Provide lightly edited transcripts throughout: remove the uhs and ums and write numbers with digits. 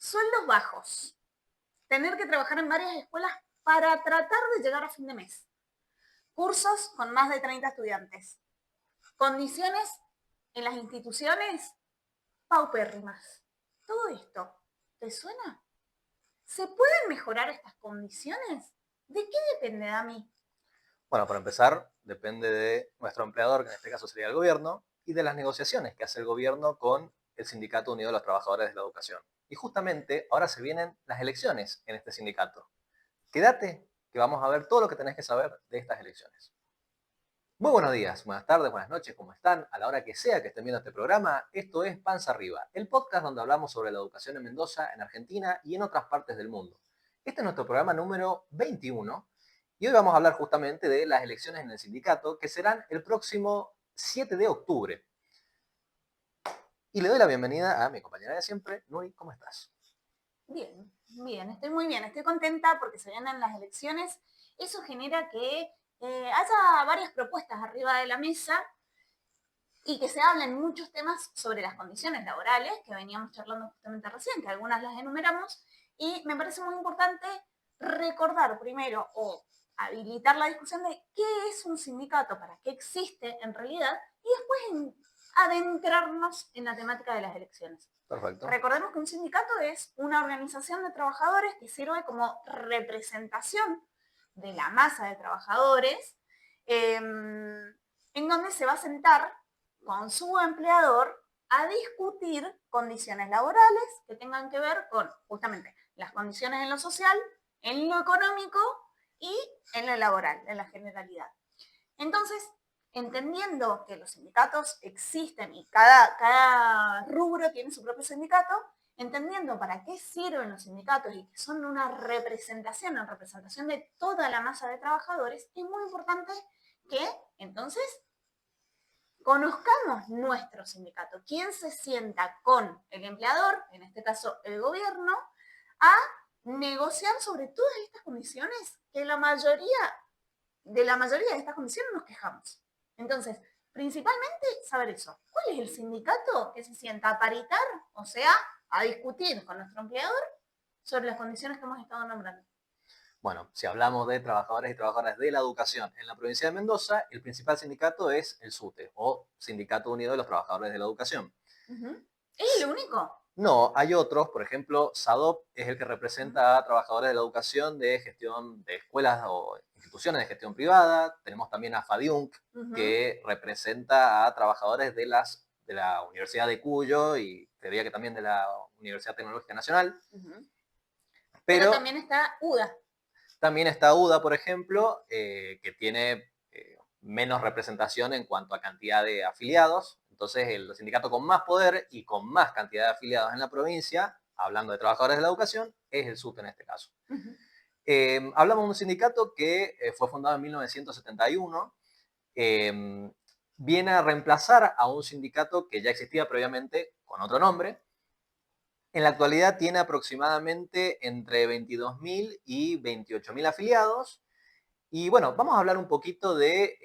Sueldos bajos. Tener que trabajar en varias escuelas para tratar de llegar a fin de mes. Cursos con más de 30 estudiantes. Condiciones en las instituciones paupérrimas. ¿Todo esto te suena? ¿Se pueden mejorar estas condiciones? ¿De qué depende, Dami? Bueno, para empezar, depende de nuestro empleador, que en este caso sería el gobierno, y de las negociaciones que hace el gobierno con el Sindicato Unido de los Trabajadores de la Educación. Y justamente ahora se vienen las elecciones en este sindicato. Quédate, que vamos a ver todo lo que tenés que saber de estas elecciones. Muy buenos días, buenas tardes, buenas noches, ¿cómo están? A la hora que sea que estén viendo este programa, esto es Panza Arriba, el podcast donde hablamos sobre la educación en Mendoza, en Argentina y en otras partes del mundo. Este es nuestro programa número 21 y hoy vamos a hablar justamente de las elecciones en el sindicato que serán el próximo 7 de octubre. Y le doy la bienvenida a mi compañera de siempre, Nuri, ¿cómo estás? Bien, bien, estoy muy bien, estoy contenta porque se vienen las elecciones. Eso genera que haya varias propuestas arriba de la mesa y que se hablen muchos temas sobre las condiciones laborales, que veníamos charlando justamente recién, que algunas las enumeramos, y me parece muy importante recordar primero o habilitar la discusión de qué es un sindicato, para qué existe en realidad, y después adentrarnos en la temática de las elecciones. Perfecto. Recordemos que un sindicato es una organización de trabajadores que sirve como representación de la masa de trabajadores, en donde se va a sentar con su empleador a discutir condiciones laborales que tengan que ver con justamente las condiciones en lo social, en lo económico y en lo laboral, en la generalidad. Entonces, entendiendo que los sindicatos existen y cada rubro tiene su propio sindicato, entendiendo para qué sirven los sindicatos y que son una representación de toda la masa de trabajadores, es muy importante que entonces conozcamos nuestro sindicato, quién se sienta con el empleador, en este caso el gobierno, a negociar sobre todas estas condiciones que la mayoría de estas condiciones nos quejamos. Entonces, principalmente saber eso. ¿Cuál es el sindicato que se sienta a paritar, o sea, a discutir con nuestro empleador sobre las condiciones que hemos estado nombrando? Bueno, si hablamos de trabajadores y trabajadoras de la educación en la provincia de Mendoza, el principal sindicato es el SUTE, o Sindicato Unido de los Trabajadores de la Educación. ¿Es el único? No, hay otros, por ejemplo, SADOP es el que Uh-huh. representa a trabajadores de la educación de gestión de escuelas o instituciones de gestión privada. Tenemos también a FADIUNC, Uh-huh. que representa a trabajadores de la Universidad de Cuyo y te diría que también de la Universidad Tecnológica Nacional. Uh-huh. Pero Pero también está UDA. también está UDA, por ejemplo, que tiene menos representación en cuanto a cantidad de afiliados. Entonces, el sindicato con más poder y con más cantidad de afiliados en la provincia, hablando de trabajadores de la educación, es el SUT en este caso. Uh-huh. Hablamos de un sindicato que fue fundado en 1971, viene a reemplazar a un sindicato que ya existía previamente con otro nombre. En la actualidad tiene aproximadamente entre 22.000 y 28.000 afiliados. Y bueno, vamos a hablar un poquito de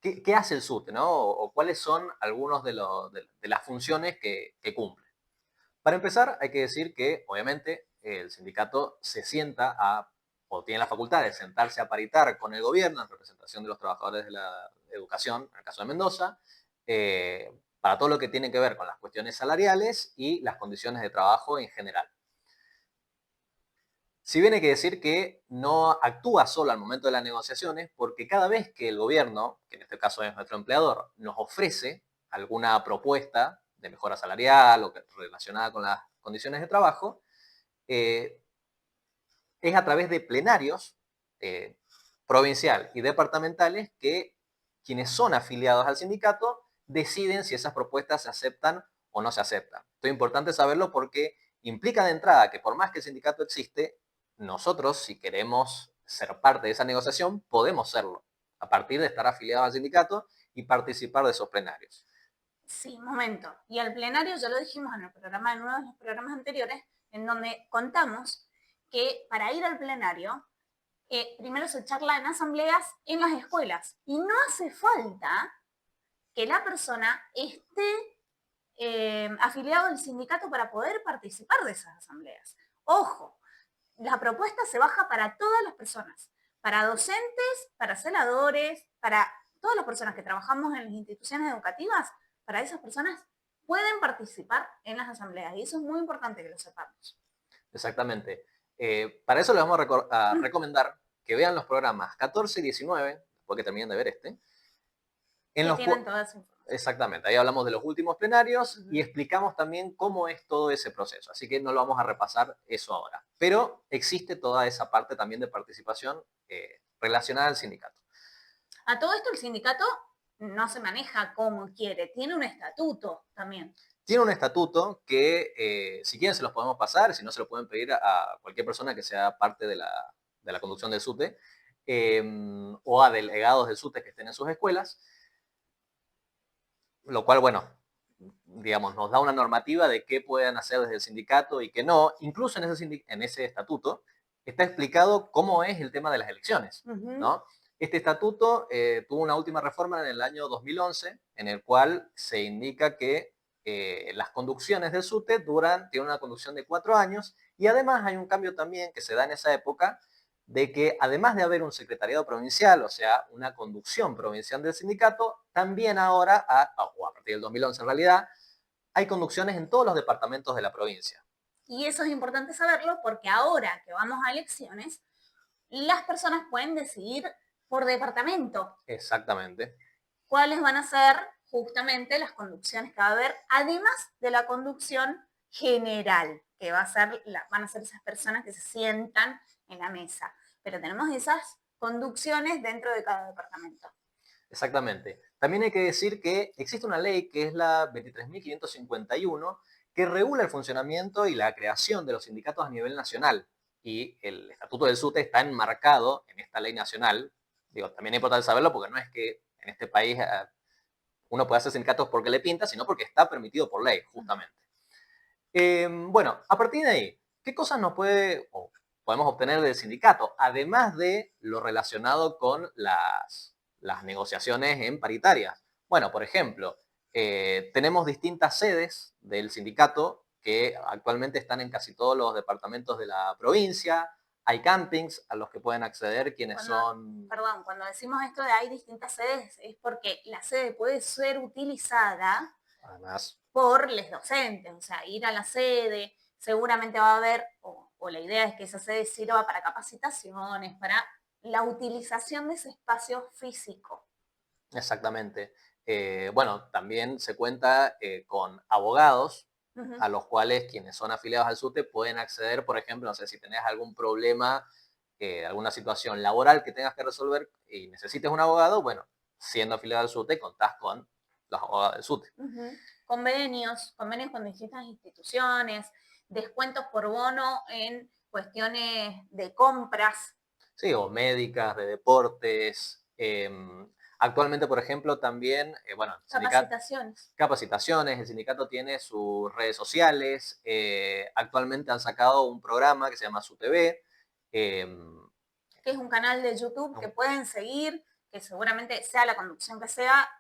qué hace el SUTE, ¿no? O cuáles son algunos de las funciones que cumple. Para empezar, hay que decir que, obviamente, el sindicato se sienta o tiene la facultad de sentarse a paritar con el gobierno en representación de los trabajadores de la educación, en el caso de Mendoza, para todo lo que tiene que ver con las cuestiones salariales y las condiciones de trabajo en general. Si bien hay que decir que no actúa solo al momento de las negociaciones, porque cada vez que el gobierno, que en este caso es nuestro empleador, nos ofrece alguna propuesta de mejora salarial o relacionada con las condiciones de trabajo, eh, es a través de plenarios eh, provincial y departamentales que quienes son afiliados al sindicato deciden si esas propuestas se aceptan o no se aceptan. Esto es importante saberlo porque implica de entrada que por más que el sindicato existe, nosotros, si queremos ser parte de esa negociación, podemos serlo, a partir de estar afiliados al sindicato y participar de esos plenarios. Sí, momento. Y al plenario ya lo dijimos en el programa, en uno de los programas anteriores, en donde contamos que para ir al plenario, primero se charla en asambleas en las escuelas. Y no hace falta que la persona esté afiliado al sindicato para poder participar de esas asambleas. Ojo, la propuesta se baja para todas las personas, para docentes, para celadores, para todas las personas que trabajamos en las instituciones educativas, para esas personas pueden participar en las asambleas y eso es muy importante que lo sepamos. Exactamente. Para eso les vamos a recomendar que vean los programas 14 y 19, después que terminen de ver este. Que tienen toda esa información. Exactamente, ahí hablamos de los últimos plenarios y explicamos también cómo es todo ese proceso, así que no lo vamos a repasar eso ahora. Pero existe toda esa parte también de participación relacionada al sindicato. A todo esto el sindicato no se maneja como quiere, tiene un estatuto también. Tiene un estatuto que, si quieren, se los podemos pasar, si no, se lo pueden pedir a cualquier persona que sea parte de la conducción del SUTE o a delegados del SUTE que estén en sus escuelas, lo cual, bueno, digamos, nos da una normativa de qué pueden hacer desde el sindicato y qué no. Incluso en ese estatuto está explicado cómo es el tema de las elecciones, ¿no? Este estatuto tuvo una última reforma en el año 2011, en el cual se indica que las conducciones del SUTE tienen una conducción de 4 años y además hay un cambio también que se da en esa época de que además de haber un secretariado provincial, o sea, una conducción provincial del sindicato, también ahora, o a partir del 2011 en realidad, hay conducciones en todos los departamentos de la provincia. Y eso es importante saberlo porque ahora que vamos a elecciones, las personas pueden decidir por departamento. Exactamente. ¿Cuáles van a ser justamente las conducciones que va a haber, además de la conducción general, que van a ser esas personas que se sientan en la mesa? Pero tenemos esas conducciones dentro de cada departamento. Exactamente. También hay que decir que existe una ley que es la 23.551 que regula el funcionamiento y la creación de los sindicatos a nivel nacional. Y el estatuto del SUTE está enmarcado en esta ley nacional. Digo, también es importante saberlo porque no es que en este país uno puede hacer sindicatos porque le pinta, sino porque está permitido por ley, justamente. Bueno, a partir de ahí, ¿qué cosas podemos obtener del sindicato? Además de lo relacionado con las negociaciones en paritarias. Bueno, por ejemplo, tenemos distintas sedes del sindicato que actualmente están en casi todos los departamentos de la provincia. Hay campings a los que pueden acceder quienes son... Perdón, cuando decimos esto de hay distintas sedes, es porque la sede puede ser utilizada Además, por los docentes, o sea, ir a la sede, seguramente va a haber, o la idea es que esa sede sirva para capacitaciones, para la utilización de ese espacio físico. Exactamente. Bueno, también se cuenta con abogados a los cuales quienes son afiliados al SUTE pueden acceder, por ejemplo, no sé, si tenés algún problema, alguna situación laboral que tengas que resolver y necesites un abogado, bueno, siendo afiliado al SUTE, contás con los abogados del SUTE. Convenios con distintas instituciones, descuentos por bono en cuestiones de compras. Sí, o médicas, de deportes. Actualmente, por ejemplo, también, bueno, capacitaciones, el sindicato tiene sus redes sociales, actualmente han sacado un programa que se llama SUTV. Que es un canal de YouTube que pueden seguir, que seguramente sea la conducción que sea,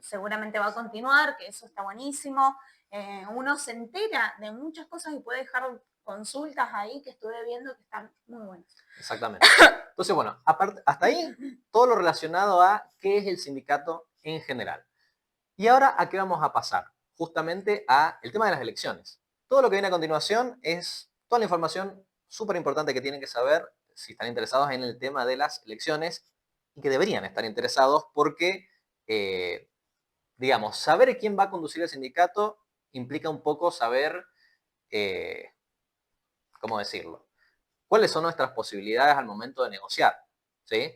seguramente va a continuar, que eso está buenísimo. Uno se entera de muchas cosas y puede dejar consultas ahí que estuve viendo que están muy buenas. Exactamente. Entonces, bueno, hasta ahí todo lo relacionado a qué es el sindicato en general. Y ahora, ¿a qué vamos a pasar? Justamente a el tema de las elecciones. Todo lo que viene a continuación es toda la información súper importante que tienen que saber si están interesados en el tema de las elecciones y que deberían estar interesados porque, digamos, saber quién va a conducir el sindicato implica un poco saber, ¿cómo decirlo? ¿Cuáles son nuestras posibilidades al momento de negociar? ¿Sí?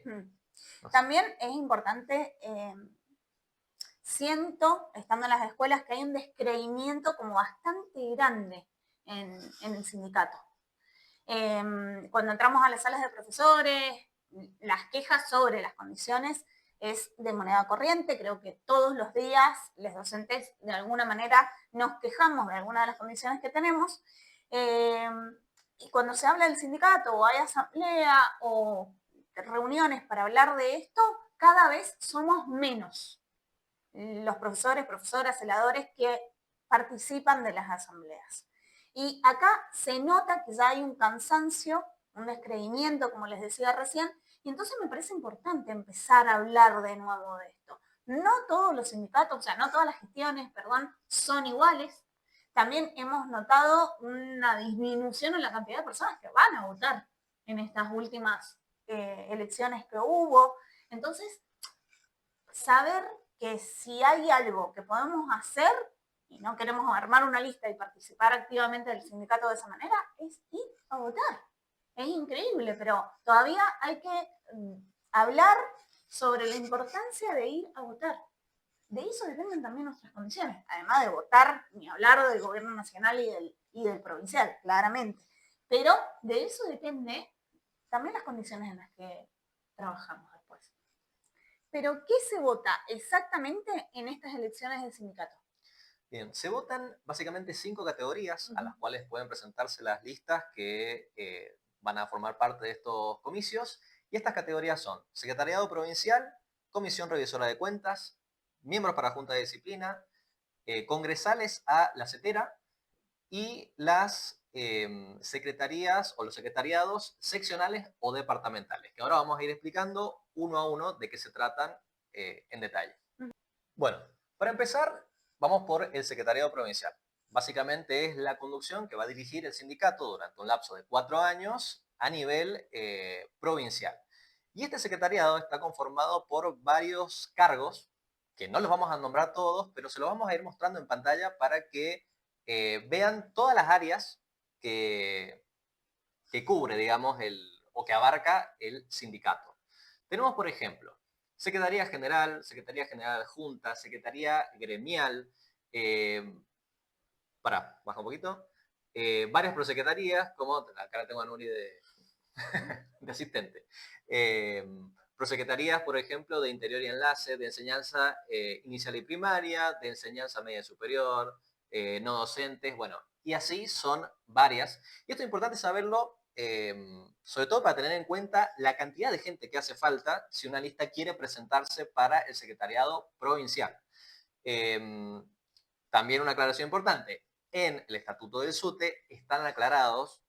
También es importante, siento, estando en las escuelas, que hay un descreimiento como bastante grande en el sindicato. Cuando entramos a las salas de profesores, las quejas sobre las condiciones es de moneda corriente. Creo que todos los días los docentes de alguna manera nos quejamos de alguna de las condiciones que tenemos. Y cuando se habla del sindicato o hay asamblea o reuniones para hablar de esto, cada vez somos menos los profesores, profesoras, celadores que participan de las asambleas. Y acá se nota que ya hay un cansancio, un descreimiento, como les decía recién, y entonces me parece importante empezar a hablar de nuevo de esto. No todos los sindicatos, o sea, no todas las gestiones, perdón, son iguales. También hemos notado una disminución en la cantidad de personas que van a votar en estas últimas elecciones que hubo. Entonces, saber que si hay algo que podemos hacer y no queremos armar una lista y participar activamente del sindicato de esa manera, es ir a votar. Es increíble, pero todavía hay que hablar sobre la importancia de ir a votar. De eso dependen también nuestras condiciones, además de votar, ni hablar del gobierno nacional y del provincial, claramente. Pero de eso depende también las condiciones en las que trabajamos después. Pero, ¿qué se vota exactamente en estas elecciones del sindicato? Bien, se votan básicamente 5 categorías a las cuales pueden presentarse las listas que van a formar parte de estos comicios. Y estas categorías son Secretariado Provincial, Comisión Revisora de Cuentas, miembros para Junta de Disciplina, congresales a la CETERA y las secretarías o los secretariados seccionales o departamentales, que ahora vamos a ir explicando uno a uno de qué se tratan en detalle. Bueno, para empezar, vamos por el secretariado provincial. Básicamente es la conducción que va a dirigir el sindicato durante un lapso de 4 años a nivel provincial. Y este secretariado está conformado por varios cargos, que no los vamos a nombrar todos, pero se los vamos a ir mostrando en pantalla para que vean todas las áreas que cubre, digamos, o que abarca el sindicato. Tenemos, por ejemplo, Secretaría General Adjunta, Secretaría Gremial, baja un poquito, varias prosecretarías, como acá tengo a Nuri de asistente. Prosecretarías, por ejemplo, de Interior y Enlace, de Enseñanza Inicial y Primaria, de Enseñanza Media y Superior, no docentes, bueno, y así son varias. Y esto es importante saberlo, sobre todo para tener en cuenta la cantidad de gente que hace falta si una lista quiere presentarse para el secretariado provincial. También una aclaración importante, en el estatuto del SUTE están aclarados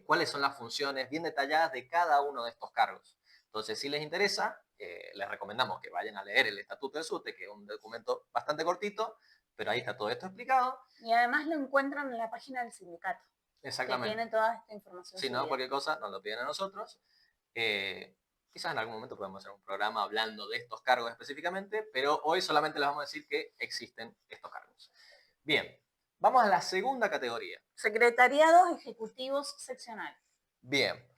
cuáles son las funciones bien detalladas de cada uno de estos cargos. Entonces, si les interesa, les recomendamos que vayan a leer el estatuto del SUTE, que es un documento bastante cortito, pero ahí está todo esto explicado. Y además lo encuentran en la página del sindicato. Exactamente. Que tiene toda esta información. Si no, cualquier cosa nos lo piden a nosotros. Quizás en algún momento podemos hacer un programa hablando de estos cargos específicamente, pero hoy solamente les vamos a decir que existen estos cargos. Bien, vamos a la segunda categoría. Secretariados ejecutivos seccionales. Bien.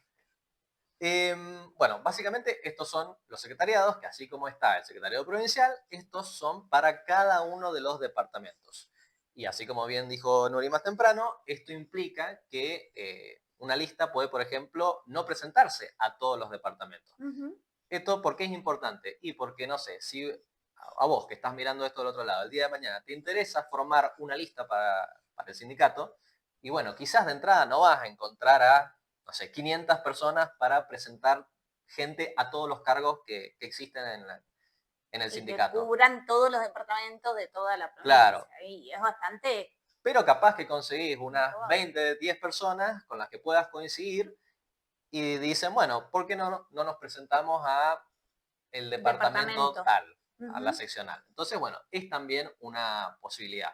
Bueno, básicamente estos son los secretariados, que así como está el secretariado provincial, estos son para cada uno de los departamentos. Y así como bien dijo Nuri más temprano, esto implica que una lista puede, por ejemplo, no presentarse a todos los departamentos. ¿Esto por qué es importante? Y porque, no sé, si a vos que estás mirando esto del otro lado, el día de mañana te interesa formar una lista para el sindicato, y bueno, quizás de entrada no vas a encontrar a, no sé, 500 personas para presentar gente a todos los cargos que existen en el sindicato. Que cubran todos los departamentos de toda la provincia. Claro. Y es bastante... Pero capaz que conseguís unas 20, 10 personas con las que puedas coincidir y dicen, bueno, ¿por qué no nos presentamos a el departamento tal, a la seccional? Entonces, bueno, es también una posibilidad.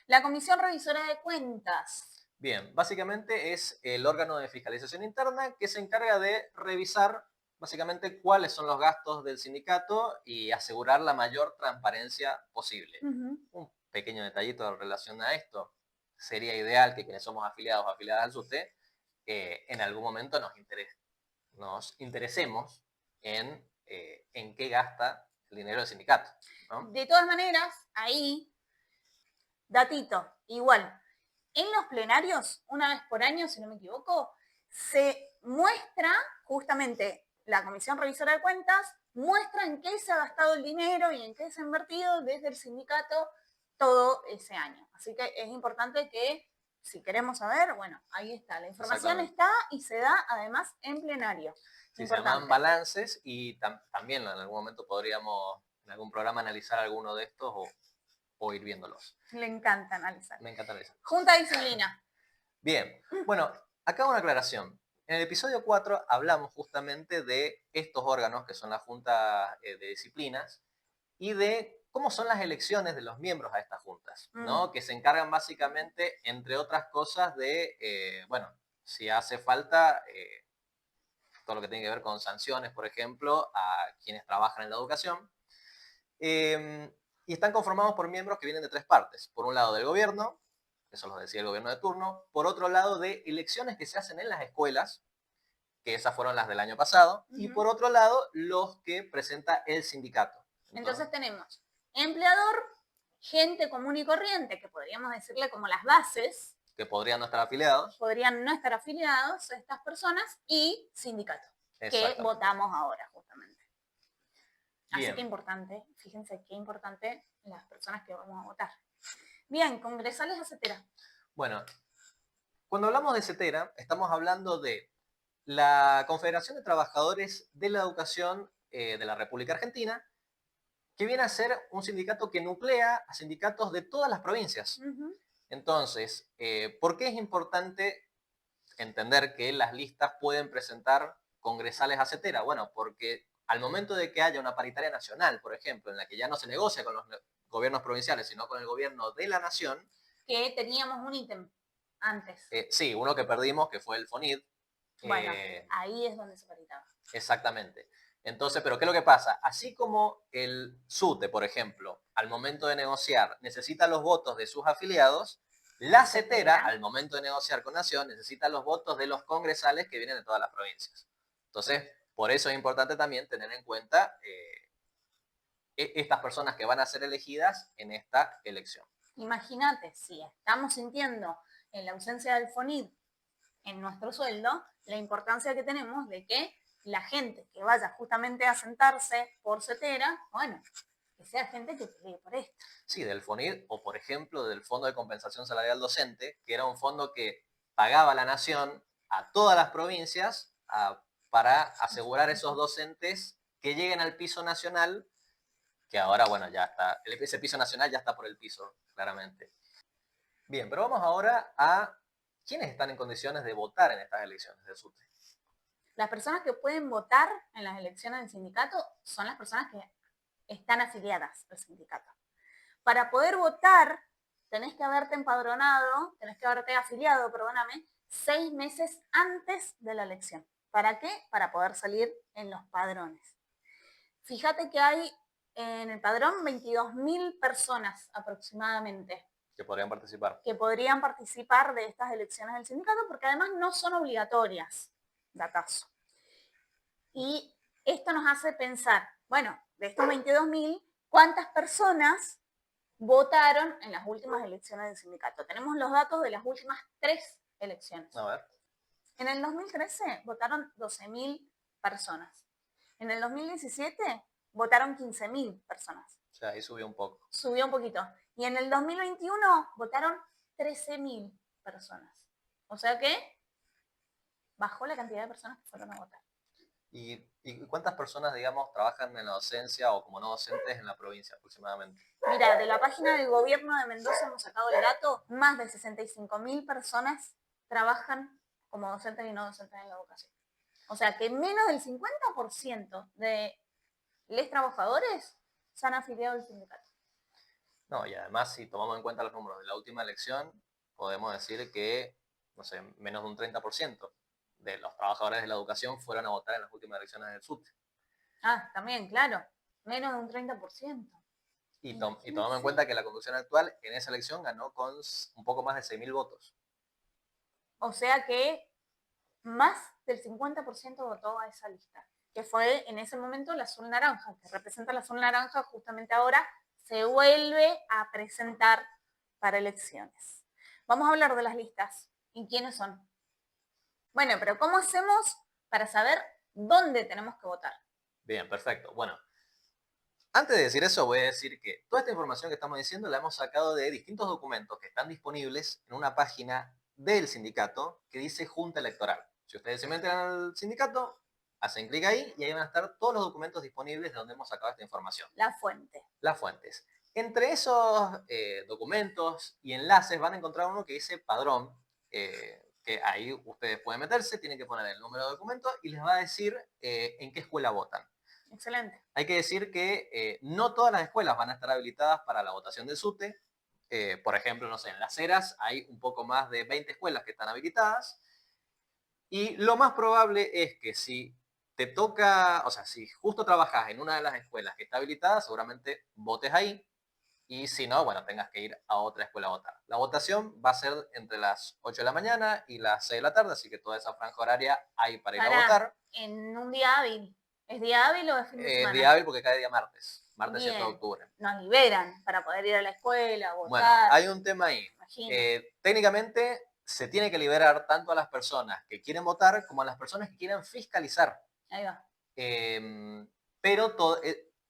La Comisión Revisora de Cuentas. Bien, básicamente es el órgano de fiscalización interna que se encarga de revisar básicamente cuáles son los gastos del sindicato y asegurar la mayor transparencia posible. Un pequeño detallito en relación a esto. Sería ideal que quienes somos afiliados o afiliadas al SUTE en algún momento nos interesemos en qué gasta el dinero del sindicato, ¿no? De todas maneras, ahí, datito, igual, en los plenarios, una vez por año, si no me equivoco, se muestra justamente la Comisión Revisora de Cuentas, muestra en qué se ha gastado el dinero y en qué se ha invertido desde el sindicato todo ese año. Así que es importante que, si queremos saber, bueno, ahí está. La información está y se da además en plenario. Sí, se llaman balances y también en algún momento podríamos en algún programa analizar alguno de estos o o ir viéndolos. Le encanta analizar. Me encanta analizar. Junta de disciplina. Bien, bueno, acá una aclaración. En el episodio 4 hablamos justamente de estos órganos que son la Junta de Disciplinas y de cómo son las elecciones de los miembros a estas juntas, ¿no? Que se encargan básicamente, entre otras cosas, de, bueno, si hace falta, todo lo que tiene que ver con sanciones, por ejemplo, a quienes trabajan en la educación. Y están conformados por miembros que vienen de tres partes. Por un lado del gobierno, eso lo decía el gobierno de turno. Por otro lado de elecciones que se hacen en las escuelas, que esas fueron las del año pasado. Y por otro lado, los que presenta el sindicato. Entonces tenemos empleador, gente común y corriente, que podríamos decirle como las bases. Que podrían no estar afiliados. Podrían no estar afiliados a estas personas y sindicato, que votamos ahora justamente. Bien. Así que importante, fíjense qué importante las personas que vamos a votar. Bien, congresales a CETERA. Bueno, cuando hablamos de CETERA, estamos hablando de la Confederación de Trabajadores de la Educación de la República Argentina, que viene a ser un sindicato que nuclea a sindicatos de todas las provincias. Entonces, ¿por qué es importante entender que las listas pueden presentar congresales a CETERA? Bueno, porque al momento de que haya una paritaria nacional, por ejemplo, en la que ya no se negocia con los gobiernos provinciales, sino con el gobierno de la nación. Que teníamos un ítem antes. Sí, uno que perdimos, que fue el FONID. Bueno, ahí es donde se paritaba. Exactamente. Entonces, ¿pero qué es lo que pasa? Así como el SUTE, por ejemplo, al momento de negociar necesita los votos de sus afiliados, la CETERA, al momento de negociar con Nación, necesita los votos de los congresales que vienen de todas las provincias. Entonces, por eso es importante también tener en cuenta estas personas que van a ser elegidas en esta elección. Imagínate, si estamos sintiendo en la ausencia del FONID en nuestro sueldo, la importancia que tenemos de que la gente que vaya justamente a sentarse por CETERA, bueno, que sea gente que pelee por esto. Sí, del FONID o, por ejemplo, del Fondo de Compensación Salarial Docente, que era un fondo que pagaba la Nación a todas las provincias para asegurar esos docentes que lleguen al piso nacional, que ahora, bueno, ya está, ese piso nacional ya está por el piso, claramente. Bien, pero vamos ahora a quiénes están en condiciones de votar en estas elecciones del SUTE. Las personas que pueden votar en las elecciones del sindicato son las personas que están afiliadas al sindicato. Para poder votar, tenés que haberte empadronado, tenés que haberte afiliado, perdóname, 6 meses antes de la elección. ¿Para qué? Para poder salir en los padrones. Fíjate que hay en el padrón 22.000 personas aproximadamente. Que podrían participar. Que podrían participar de estas elecciones del sindicato, porque además no son obligatorias, datazo. Y esto nos hace pensar, bueno, de estos 22.000, ¿cuántas personas votaron en las últimas elecciones del sindicato? Tenemos los datos de las últimas 3 elecciones. A ver. En el 2013 votaron 12.000 personas. En el 2017 votaron 15.000 personas. O sea, ahí subió un poco. Subió un poquito. Y en el 2021 votaron 13.000 personas. O sea que bajó la cantidad de personas que fueron a votar. ¿Y cuántas personas, digamos, trabajan en la docencia o como no docentes en la provincia aproximadamente? Mira, de la página del gobierno de Mendoza hemos sacado el dato, más de 65.000 personas trabajan como docentes y no docentes en la educación. O sea que menos del 50% de los trabajadores se han afiliado al sindicato. No, y además, si tomamos en cuenta los números de la última elección, podemos decir que, no sé, menos de un 30% de los trabajadores de la educación fueron a votar en las últimas elecciones del SUTE. Ah, también, claro, menos de un 30%. Y tomamos en cuenta que la conducción actual en esa elección ganó con un poco más de 6.000 votos. O sea que más del 50% votó a esa lista, que fue en ese momento la azul naranja, que representa la azul naranja justamente ahora, se vuelve a presentar para elecciones. Vamos a hablar de las listas y quiénes son. Bueno, pero ¿cómo hacemos para saber dónde tenemos que votar? Bien, perfecto. Bueno, antes de decir eso, voy a decir que toda esta información que estamos diciendo la hemos sacado de distintos documentos que están disponibles en una página del sindicato que dice Junta Electoral. Si ustedes se meten al sindicato, hacen clic ahí y ahí van a estar todos los documentos disponibles de donde hemos sacado esta información. La fuente. Las fuentes. Entre esos documentos y enlaces van a encontrar uno que dice padrón, que ahí ustedes pueden meterse, tienen que poner el número de documento y les va a decir en qué escuela votan. Excelente. Hay que decir que no todas las escuelas van a estar habilitadas para la votación del SUTE. Por ejemplo, no sé, en Las Heras hay un poco más de 20 escuelas que están habilitadas. Y lo más probable es que si te toca, o sea, si justo trabajas en una de las escuelas que está habilitada, seguramente votes ahí. Y si no, bueno, tengas que ir a otra escuela a votar. La votación va a ser entre las 8 de la mañana y las 6 de la tarde, así que toda esa franja horaria hay para ir a votar. En un día hábil. ¿Es día hábil o es fin de Es semana? día hábil porque cae día martes, martes 7 de Bien. octubre. Nos liberan para poder ir a la escuela, a Bueno, votar. hay un tema ahí. Imagino. Técnicamente se tiene que liberar tanto a las personas que quieren votar como a las personas que quieren fiscalizar. Ahí va. Pero,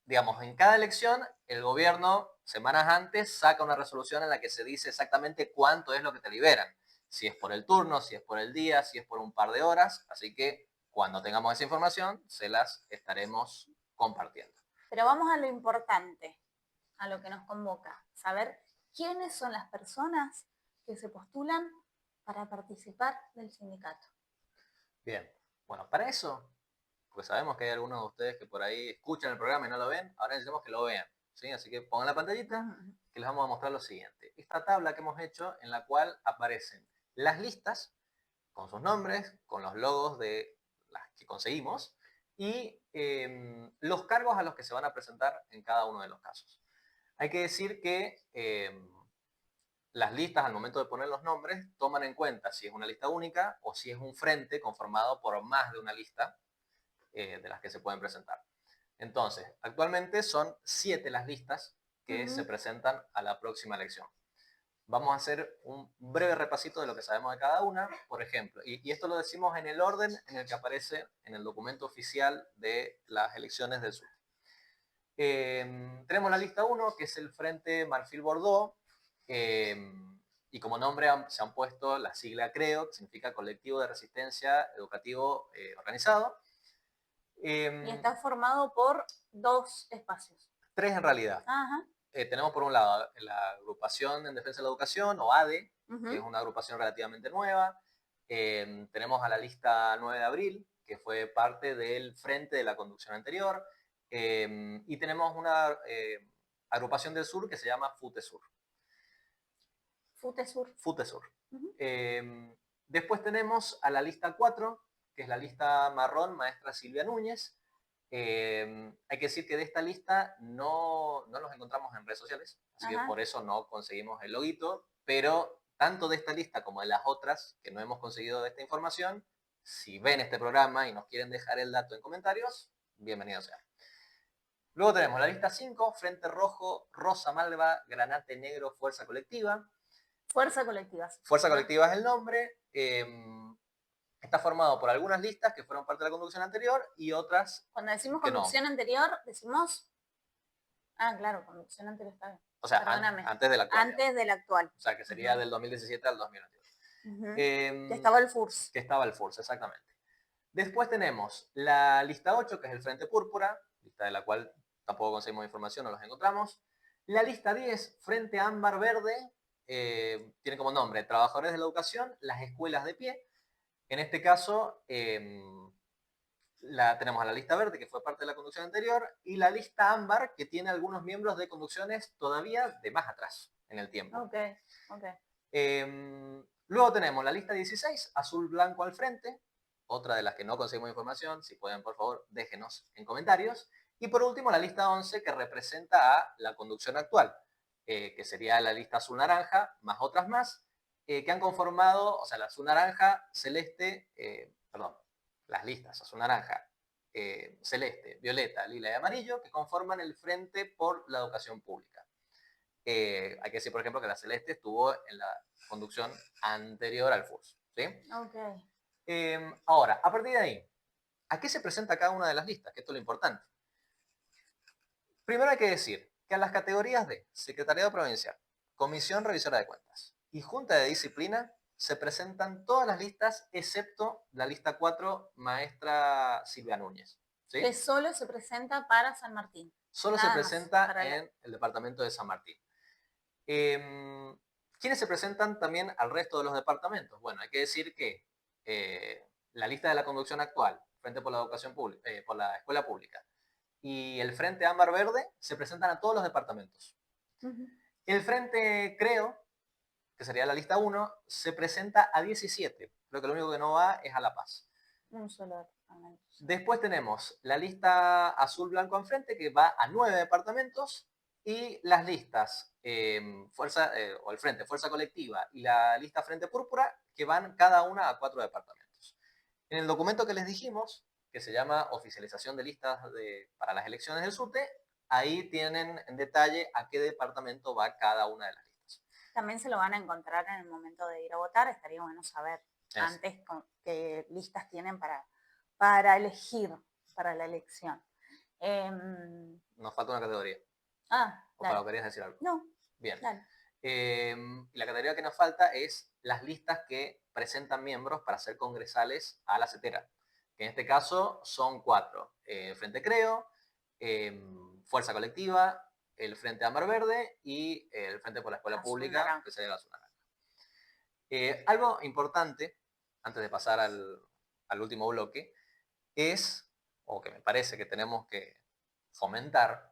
digamos, en cada elección, el gobierno, semanas antes, saca una resolución en la que se dice exactamente cuánto es lo que te liberan. Si es por el turno, si es por el día, si es por un par de horas. Así que cuando tengamos esa información, se las estaremos compartiendo. Pero vamos a lo importante, a lo que nos convoca. Saber quiénes son las personas que se postulan para participar del sindicato. Bien, bueno, para eso, porque sabemos que hay algunos de ustedes que por ahí escuchan el programa y no lo ven, ahora necesitamos que lo vean, ¿sí? Así que pongan la pantallita que les vamos a mostrar lo siguiente. Esta tabla que hemos hecho en la cual aparecen las listas con sus nombres, con los logos de las que conseguimos y los cargos a los que se van a presentar en cada uno de los casos. Hay que decir que las listas, al momento de poner los nombres, toman en cuenta si es una lista única o si es un frente conformado por más de una lista de las que se pueden presentar. Entonces, actualmente son 7 las listas que se presentan a la próxima elección. Vamos a hacer un breve repasito de lo que sabemos de cada una, por ejemplo, y esto lo decimos en el orden en el que aparece en el documento oficial de las elecciones del sur. Tenemos la lista 1, que es el Frente Marfil Bordeaux, y como nombre se han puesto la sigla CREO, que significa Colectivo de Resistencia Educativo Organizado. Y está formado por 2 espacios. 3 en realidad. Ajá. Tenemos por un lado la Agrupación en Defensa de la Educación, o ADE, que es una agrupación relativamente nueva. Tenemos a la lista 9 de abril, que fue parte del frente de la conducción anterior. Y tenemos una agrupación del sur que se llama FUTESUR. FUTESUR. FUTESUR. Después tenemos a la lista 4, que es la lista marrón, maestra Silvia Núñez. Hay que decir que de esta lista no los encontramos en redes sociales, así que por eso no conseguimos el loguito, pero tanto de esta lista como de las otras que no hemos conseguido de esta información, si ven este programa y nos quieren dejar el dato en comentarios, bienvenido sea. Luego tenemos la lista 5, Frente Rojo, Rosa Malva, Granate Negro, Fuerza Colectiva. Fuerza Colectiva. Fuerza Colectiva es el nombre. Está formado por algunas listas que fueron parte de la conducción anterior y otras. Cuando decimos conducción anterior, decimos. Ah, claro, conducción anterior está bien. O sea, antes de la actual. Antes de la actual. O sea, que sería del 2017 al 2022. Que estaba el FURS. Que estaba el FURS, exactamente. Después tenemos la lista 8, que es el Frente Púrpura, lista de la cual tampoco conseguimos información, no los encontramos. La lista 10, Frente Ámbar Verde, tiene como nombre Trabajadores de la Educación, las escuelas de pie. En este caso, tenemos a la lista verde, que fue parte de la conducción anterior, y la lista ámbar, que tiene algunos miembros de conducciones todavía de más atrás en el tiempo. Okay. Luego tenemos la lista 16, azul blanco al frente, otra de las que no conseguimos información. Si pueden, por favor, déjenos en comentarios. Y por último, la lista 11, que representa a la conducción actual, que sería la lista azul-naranja, más otras más, que han conformado, o sea, la azul-naranja, celeste, las listas azul-naranja, celeste, violeta, lila y amarillo, que conforman el Frente por la Educación Pública. Hay que decir, por ejemplo, que la celeste estuvo en la conducción anterior al FURS, ¿sí? Ahora, a partir de ahí, ¿a qué se presenta cada una de las listas? Que esto es lo importante. Primero hay que decir que a las categorías de Secretariado Provincial, Comisión Revisora de Cuentas y Junta de Disciplina se presentan todas las listas excepto la lista 4, maestra Silvia Núñez, ¿sí? Que solo se presenta para San Martín. Solo se Nada más, presenta para en el departamento de San Martín. ¿Quiénes se presentan también al resto de los departamentos? Bueno, hay que decir que la lista de la conducción actual, Frente por la Educación Pública, por la Escuela Pública, y el Frente Ámbar Verde se presentan a todos los departamentos. Ujú. El Frente Creo, que sería la lista 1, se presenta a 17. Creo que lo único que no va es a La Paz. Un solo departamento. Después tenemos la lista azul, blanco, en frente, que va a 9 departamentos, y las listas o el Frente Fuerza Colectiva y la lista Frente Púrpura, que van cada una a 4 departamentos. En el documento que les dijimos, que se llama Oficialización de Listas para las elecciones del SUTE, ahí tienen en detalle a qué departamento va cada una de las listas. También se lo van a encontrar en el momento de ir a votar. Estaría bueno saber antes qué listas tienen para elegir para la elección. Nos falta una categoría. ¿O Dale. querías decir algo? No. Bien. Dale. La categoría que nos falta es las listas que presentan miembros para ser congresales a la CETERA, que en este caso son 4. Frente Creo, Fuerza Colectiva, el Frente Ámbar Verde y el Frente por la Escuela Azul Pública, Naranja. que sería el Azul Naranja. Algo importante, antes de pasar al último bloque, es, o que me parece que tenemos que fomentar,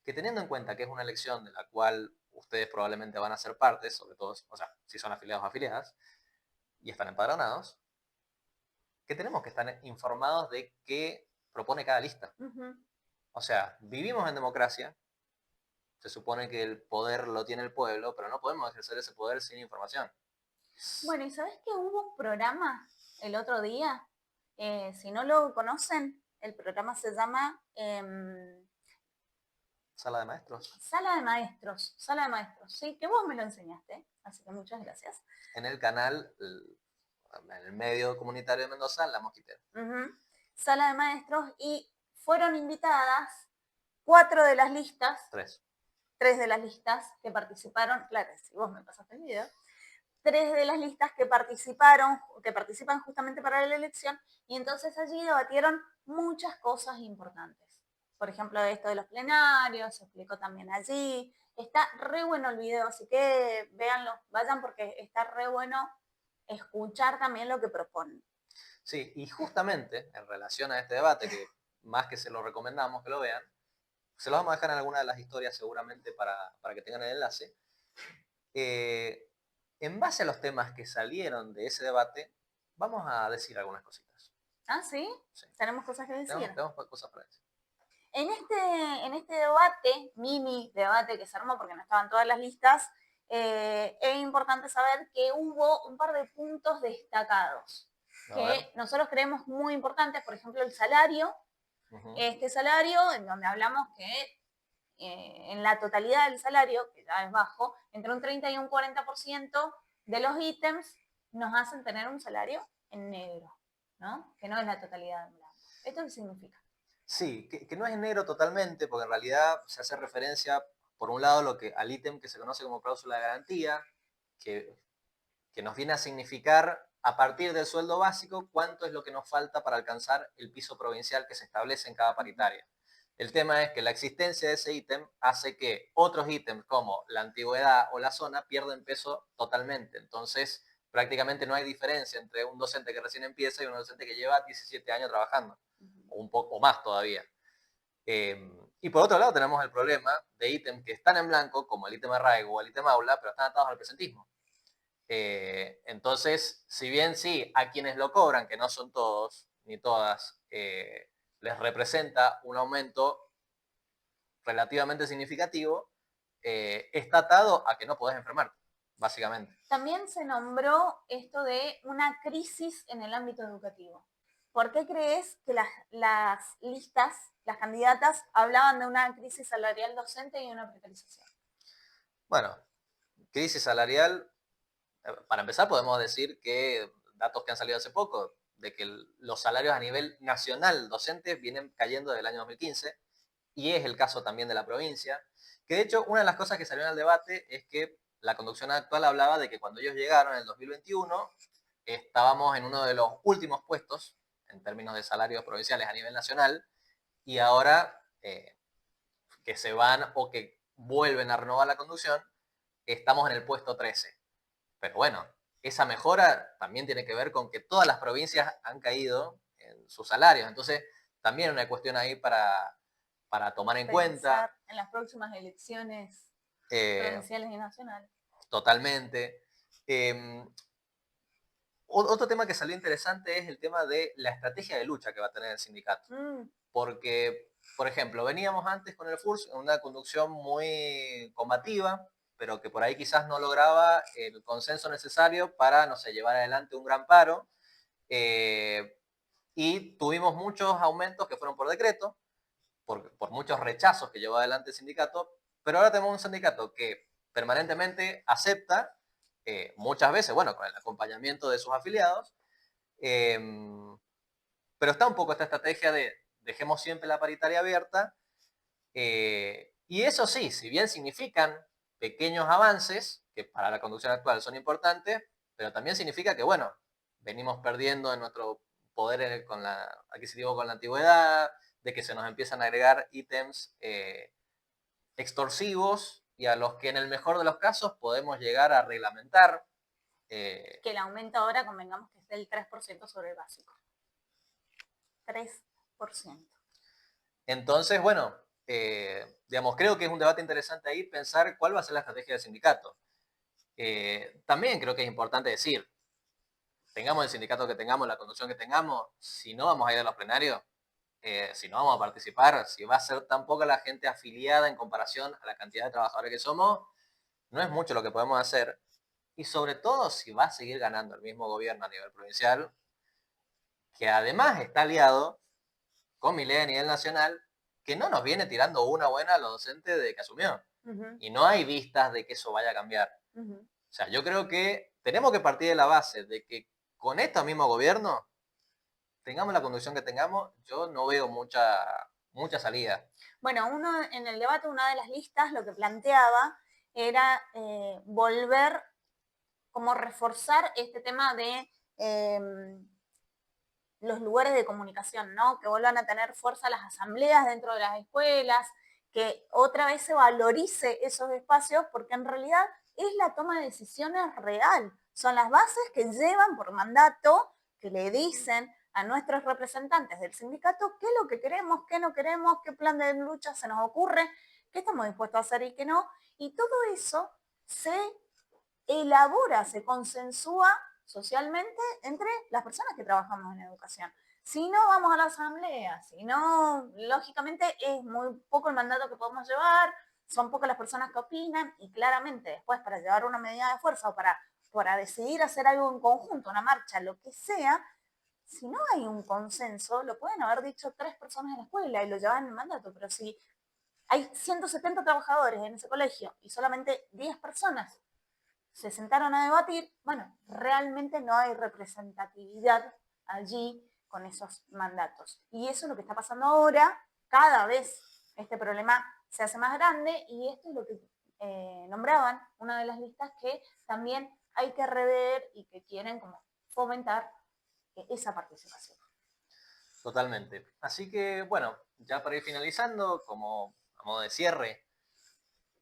que teniendo en cuenta que es una elección de la cual ustedes probablemente van a ser parte, sobre todo, o sea, si son afiliados o afiliadas, y están empadronados, que tenemos que estar informados de qué propone cada lista. Uh-huh. O sea, vivimos en democracia, se supone que el poder lo tiene el pueblo, pero no podemos ejercer ese poder sin información. Bueno, ¿y sabes que hubo un programa el otro día? Si no lo conocen, el programa se llama Sala de maestros. Sala de Maestros, Sala de Maestros, sí, que vos me lo enseñaste, así que muchas gracias. En el canal, en el medio comunitario de Mendoza, La Mosquitera. Uh-huh. Sala de Maestros, y fueron invitadas 4 de las listas. 3 de las listas que participaron, claro, si vos me pasaste el video, 3 de las listas que participan justamente para la elección, y entonces allí debatieron muchas cosas importantes. Por ejemplo, esto de los plenarios, se explicó también allí. Está re bueno el video, así que véanlo, vayan, porque está re bueno escuchar también lo que proponen. Sí, y justamente en relación a este debate, que más que se lo recomendamos que lo vean, se los vamos a dejar en alguna de las historias seguramente para que tengan el enlace. En base a los temas que salieron de ese debate, vamos a decir algunas cositas. ¿Ah, sí? Sí. Tenemos cosas que decir. Tenemos cosas para decir. En este debate, mini debate que se armó porque no estaban todas las listas, es importante saber que hubo un par de puntos destacados que nosotros creemos muy importantes. Por ejemplo, el salario. Uh-huh. Este salario, en donde hablamos que en la totalidad del salario, que ya es bajo, entre un 30 y un 40% de los ítems nos hacen tener un salario en negro, ¿no? Que no es la totalidad en blanco. ¿Esto qué significa? Sí, que no es en negro totalmente, porque en realidad se hace referencia, por un lado, al ítem que se conoce como cláusula de garantía, que nos viene a significar, a partir del sueldo básico, cuánto es lo que nos falta para alcanzar el piso provincial que se establece en cada paritaria. El tema es que la existencia de ese ítem hace que otros ítems como la antigüedad o la zona pierden peso totalmente. Entonces, prácticamente no hay diferencia entre un docente que recién empieza y un docente que lleva 17 años trabajando, o un poco más todavía. Y por otro lado tenemos el problema de ítems que están en blanco, como el ítem arraigo o el ítem aula, pero están atados al presentismo. Entonces, si bien sí, a quienes lo cobran, que no son todos ni todas, les representa un aumento relativamente significativo, está atado a que no podés enfermarte, básicamente. También se nombró esto de una crisis en el ámbito educativo. ¿Por qué crees que las listas, las candidatas, hablaban de una crisis salarial docente y una precarización? Bueno, crisis salarial, para empezar podemos decir que datos que han salido hace poco, de que los salarios a nivel nacional docentes vienen cayendo desde el año 2015, y es el caso también de la provincia, que de hecho una de las cosas que salió en el debate es que la conducción actual hablaba de que cuando ellos llegaron en el 2021 estábamos en uno de los últimos puestos en términos de salarios provinciales a nivel nacional, y ahora que se van o que vuelven a renovar la conducción, estamos en el puesto 13. Pero bueno, esa mejora también tiene que ver con que todas las provincias han caído en sus salarios. Entonces, también una cuestión ahí para tomar en cuenta. Pensar en las próximas elecciones eh, provinciales y nacionales. Totalmente. Eh, Otro tema que salió interesante es el tema de la estrategia de lucha que va a tener el sindicato. Porque, por ejemplo, veníamos antes con el FURS en una conducción muy combativa, pero que por ahí quizás no lograba el consenso necesario para, no sé, llevar adelante un gran paro. Eh, y tuvimos muchos aumentos que fueron por decreto, por muchos rechazos que llevó adelante el sindicato, pero ahora tenemos un sindicato que permanentemente acepta, muchas veces, bueno, con el acompañamiento de sus afiliados, eh, pero está un poco esta estrategia de dejemos siempre la paritaria abierta, y eso sí, si bien significan pequeños avances, que para la conducción actual son importantes, pero también significa que, bueno, venimos perdiendo en nuestro poder adquisitivo con la antigüedad, de que se nos empiezan a agregar ítems extorsivos y a los que en el mejor de los casos podemos llegar a reglamentar. Que el aumento ahora convengamos que es del 3% sobre el básico. 3%. Entonces, bueno, digamos, creo que es un debate interesante ahí pensar cuál va a ser la estrategia del sindicato. También creo que es importante decir, tengamos el sindicato que tengamos, la conducción que tengamos, si no vamos a ir a los plenarios, si no vamos a participar, si va a ser tan poca la gente afiliada en comparación a la cantidad de trabajadores que somos, no es mucho lo que podemos hacer. Y sobre todo si va a seguir ganando el mismo gobierno a nivel provincial, que además está aliado con Milei a nivel nacional, que no nos viene tirando una buena a los docentes de que asumió. Y no hay vistas de que eso vaya a cambiar. O sea, yo creo que tenemos que partir de la base de que con este mismo gobierno, tengamos la conducción que tengamos, yo no veo mucha salida. Bueno, en el debate, una de las listas lo que planteaba era volver, como reforzar este tema de los lugares de comunicación, ¿no? Que vuelvan a tener fuerza las asambleas dentro de las escuelas, que otra vez se valorice esos espacios, porque en realidad es la toma de decisiones real. Son las bases que llevan por mandato, que le dicen a nuestros representantes del sindicato qué es lo que queremos, qué no queremos, qué plan de lucha se nos ocurre, qué estamos dispuestos a hacer y qué no. Y todo eso se elabora, se consensúa socialmente entre las personas que trabajamos en educación. Si no vamos a la asamblea, si no, lógicamente es muy poco el mandato que podemos llevar, son pocas las personas que opinan y claramente después para llevar una medida de fuerza o para decidir hacer algo en conjunto, una marcha, lo que sea, si no hay un consenso, lo pueden haber dicho 3 personas en la escuela y lo llevan en el mandato, pero si hay 170 trabajadores en ese colegio y solamente 10 personas se sentaron a debatir, bueno, realmente no hay representatividad allí con esos mandatos. Y eso es lo que está pasando ahora, cada vez este problema se hace más grande y esto es lo que nombraban, una de las listas que también hay que rever y que quieren como fomentar esa participación. Totalmente. Así que, bueno, ya para ir finalizando, como a modo de cierre,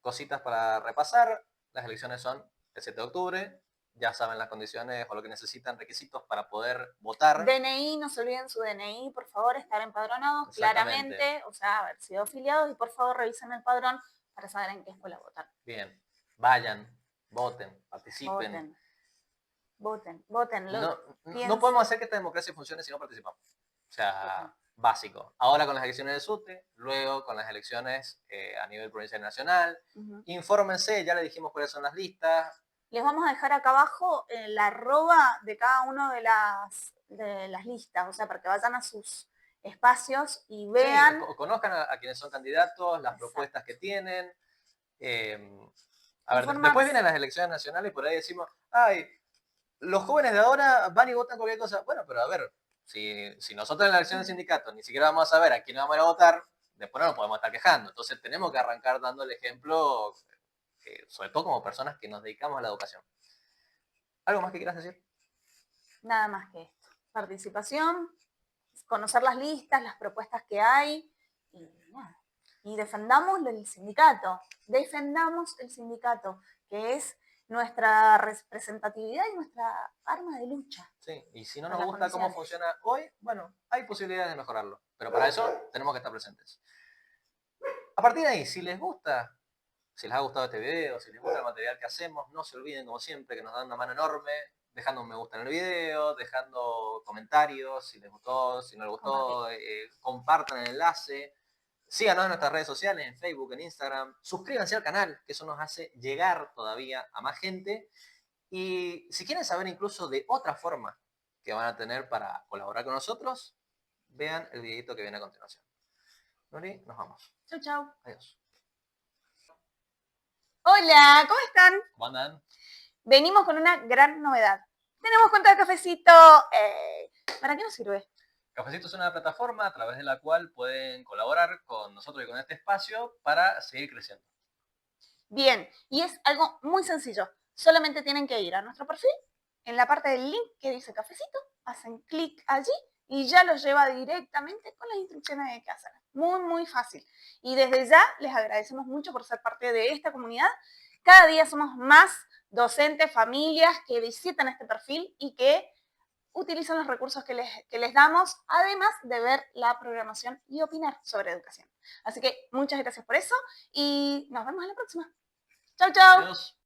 cositas para repasar. Las elecciones son el 7 de octubre. Ya saben las condiciones o lo que necesitan, requisitos para poder votar. DNI, no se olviden su DNI, por favor, estar empadronados claramente, o sea, haber sido afiliados y por favor revisen el padrón para saber en qué escuela votan. Bien, vayan, voten, participen. Voten. No podemos hacer que esta democracia funcione si no participamos. O sea, básico. Ahora con las elecciones de SUTE, luego con las elecciones a nivel provincial y nacional. Infórmense, ya les dijimos cuáles son las listas. Les vamos a dejar acá abajo la arroba de cada una de las listas, o sea, para que vayan a sus espacios y vean. Sí, conozcan a quienes son candidatos, las propuestas que tienen. A ver, después vienen las elecciones nacionales y por ahí decimos, ay, los jóvenes de ahora van y votan cualquier cosa. Bueno, pero a ver, si nosotros en la elección del sindicato ni siquiera vamos a saber a quién vamos a ir a votar, después no nos podemos estar quejando. Entonces tenemos que arrancar dando el ejemplo, sobre todo como personas que nos dedicamos a la educación. ¿Algo más que quieras decir? Nada más que esto. Participación, conocer las listas, las propuestas que hay y nada. y defendamos el sindicato. Defendamos el sindicato, que es nuestra representatividad y nuestra arma de lucha. Sí, y si no Por nos las gusta cómo condiciones. funciona hoy, bueno, hay posibilidades de mejorarlo. Pero para eso tenemos que estar presentes. A partir de ahí, si les gusta, si les ha gustado este video, si les gusta el material que hacemos, no se olviden, como siempre, que nos dan una mano enorme, dejando un me gusta en el video, dejando comentarios, si les gustó, si no les gustó, compartan el enlace, síganos en nuestras redes sociales, en Facebook, en Instagram, suscríbanse al canal, que eso nos hace llegar todavía a más gente. Y si quieren saber incluso de otra forma que van a tener para colaborar con nosotros, vean el videito que viene a continuación. Nuri, nos vamos. Chau, chau. Adiós. Hola, ¿cómo están? ¿Cómo andan? Venimos con una gran novedad. Tenemos cuenta de Cafecito. ¿Para qué nos sirve? Cafecito es una plataforma a través de la cual pueden colaborar con nosotros y con este espacio para seguir creciendo. Bien, y es algo muy sencillo. Solamente tienen que ir a nuestro perfil, en la parte del link que dice Cafecito, hacen clic allí y ya los lleva directamente con las instrucciones de qué hacer. Muy, muy fácil. Y desde ya les agradecemos mucho por ser parte de esta comunidad. Cada día somos más docentes, familias que visitan este perfil y que utilizan los recursos que les damos, además de ver la programación y opinar sobre educación. Así que muchas gracias por eso y nos vemos en la próxima. Chau, chau. Adiós.